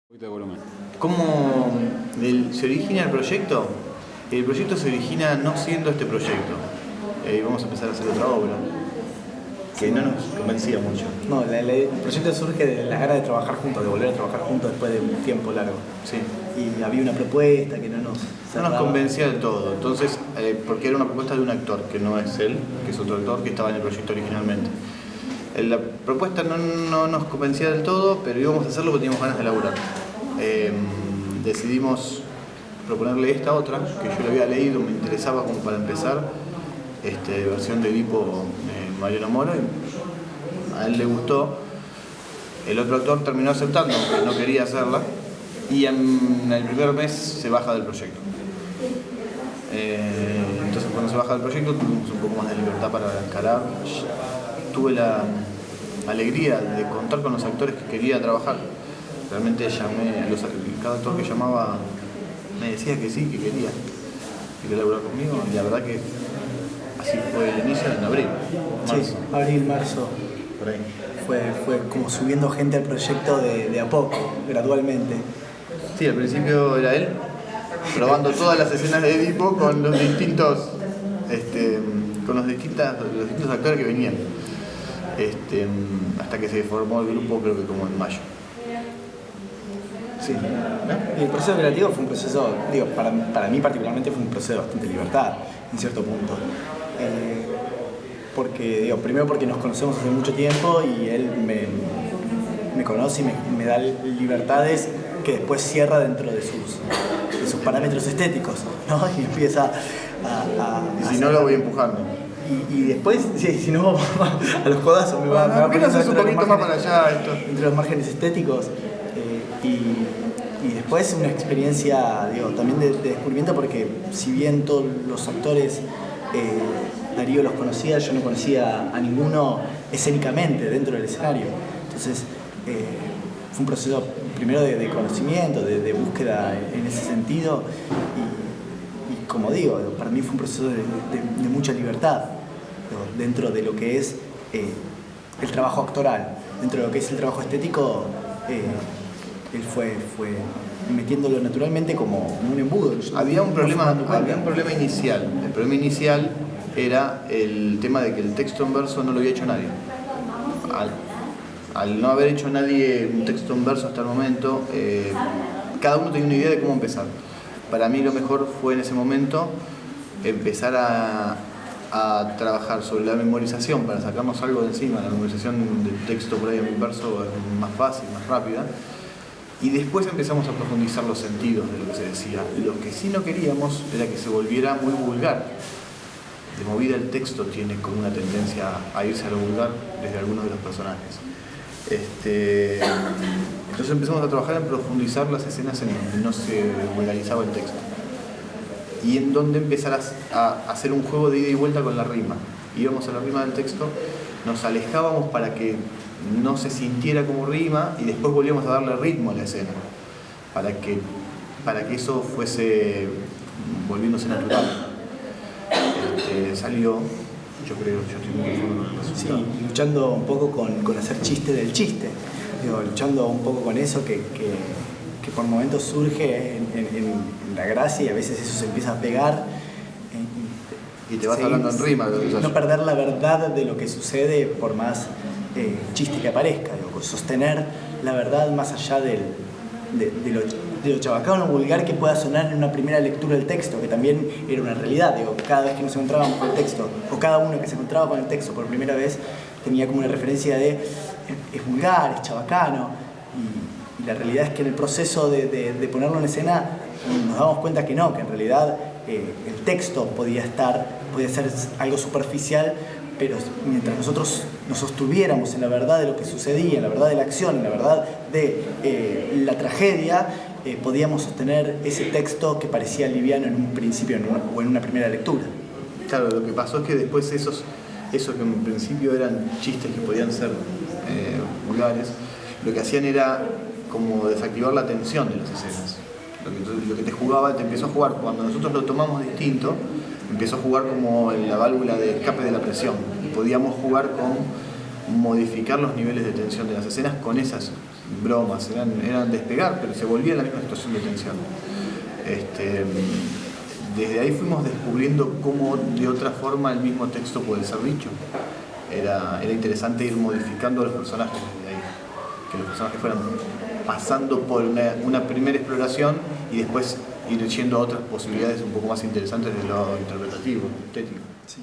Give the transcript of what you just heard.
Un poquito de volumen. ¿Cómo se origina el proyecto? El proyecto se origina no siendo este proyecto. Vamos a empezar a hacer otra obra que no nos convencía mucho. No, el proyecto surge de las ganas de trabajar juntos, de volver a trabajar juntos después de un tiempo largo. Sí. Y había una propuesta que no nos convencía del todo. Entonces, porque era una propuesta de un actor, que no es él, que es otro actor que estaba en el proyecto originalmente. La propuesta no nos convencía del todo, pero íbamos a hacerlo porque teníamos ganas de laburar. Decidimos proponerle esta otra, que yo la había leído, me interesaba como para empezar, versión de Edipo de Mariano Moro, y a él le gustó. El otro actor terminó aceptando, aunque no quería hacerla, y en el primer mes se baja del proyecto. Entonces cuando se baja del proyecto tuvimos un poco más de libertad para encarar. Tuve la alegría de contar con los actores que quería trabajar. Realmente llamé a cada actor que llamaba me decía que sí, que quería laburar conmigo, y la verdad que así fue el inicio en abril, marzo. Sí, abril, marzo. Por ahí. Fue como subiendo gente al proyecto de a poco, gradualmente. Sí, al principio era él, probando todas las escenas de Edipo con los distintos actores que venían. Hasta que se formó el grupo, creo que como en mayo. Sí. Y el proceso creativo fue un proceso, para mí particularmente fue un proceso de bastante libertad, en cierto punto. Primero porque nos conocemos hace mucho tiempo y él me conoce y me da libertades que después cierra dentro de sus parámetros estéticos, ¿no? Y empieza a si no, lo voy empujando. Y después, si no, a los codazos me va ¿por qué no haces un poquito más para allá esto? Entre los márgenes estéticos. Y después una experiencia, también de descubrimiento, porque si bien todos los actores Darío los conocía, yo no conocía a ninguno escénicamente dentro del escenario. Entonces fue un proceso primero de conocimiento, de búsqueda en ese sentido, y como digo, para mí fue un proceso de mucha libertad dentro de lo que es el trabajo actoral. Dentro de lo que es el trabajo estético, él fue metiéndolo naturalmente como un embudo. Había un problema inicial. El problema inicial era el tema de que el texto en verso no lo había hecho nadie. Al no haber hecho nadie un texto en verso hasta el momento, cada uno tenía una idea de cómo empezar. Para mí lo mejor fue en ese momento empezar a trabajar sobre la memorización para sacarnos algo de encima. La memorización del texto por ahí en verso es más fácil, más rápida. Y después empezamos a profundizar los sentidos de lo que se decía. Lo que sí no queríamos era que se volviera muy vulgar. De movida el texto tiene como una tendencia a irse a lo vulgar desde algunos de los personajes. Entonces empezamos a trabajar en profundizar las escenas en donde no se vulgarizaba el texto. Y en donde empezar a hacer un juego de ida y vuelta con la rima. Íbamos a la rima del texto, nos alejábamos para que no se sintiera como rima y después volvíamos a darle ritmo a la escena para que eso fuese volviéndose natural. Salió, yo estoy muy conforme con el resultado. Sí, luchando un poco con hacer chiste del chiste, luchando un poco con eso que por momentos surge en la gracia, y a veces eso se empieza a pegar. Y te vas hablando en rima. No perder la verdad de lo que sucede por más chiste que aparezca, sostener la verdad más allá de lo chabacano o vulgar que pueda sonar en una primera lectura del texto, que también era una realidad. Cada vez que nos encontrábamos con el texto, o cada uno que se encontraba con el texto por primera vez, tenía como una referencia de es vulgar, es chabacano, y la realidad es que en el proceso de ponerlo en escena nos damos cuenta que no, que en realidad el texto podía ser algo superficial, pero mientras nosotros nos sostuviéramos en la verdad de lo que sucedía, en la verdad de la acción, en la verdad de la tragedia, podíamos sostener ese texto que parecía liviano en un principio o en una primera lectura. Claro, lo que pasó es que después esos que en principio eran chistes que podían ser vulgares, lo que hacían era como desactivar la tensión de las escenas. Lo que te empezó a jugar, cuando nosotros lo tomamos distinto, empezó a jugar como la válvula de escape de la presión. Y podíamos jugar con modificar los niveles de tensión de las escenas con esas bromas, eran despegar, pero se volvía la misma situación de tensión. Desde ahí fuimos descubriendo cómo de otra forma el mismo texto puede ser dicho. Era interesante ir modificando a los personajes desde ahí, que los personajes fueran pasando por una primera exploración y después ir yendo a otras posibilidades un poco más interesantes de lo interpretativo, estético. Sí.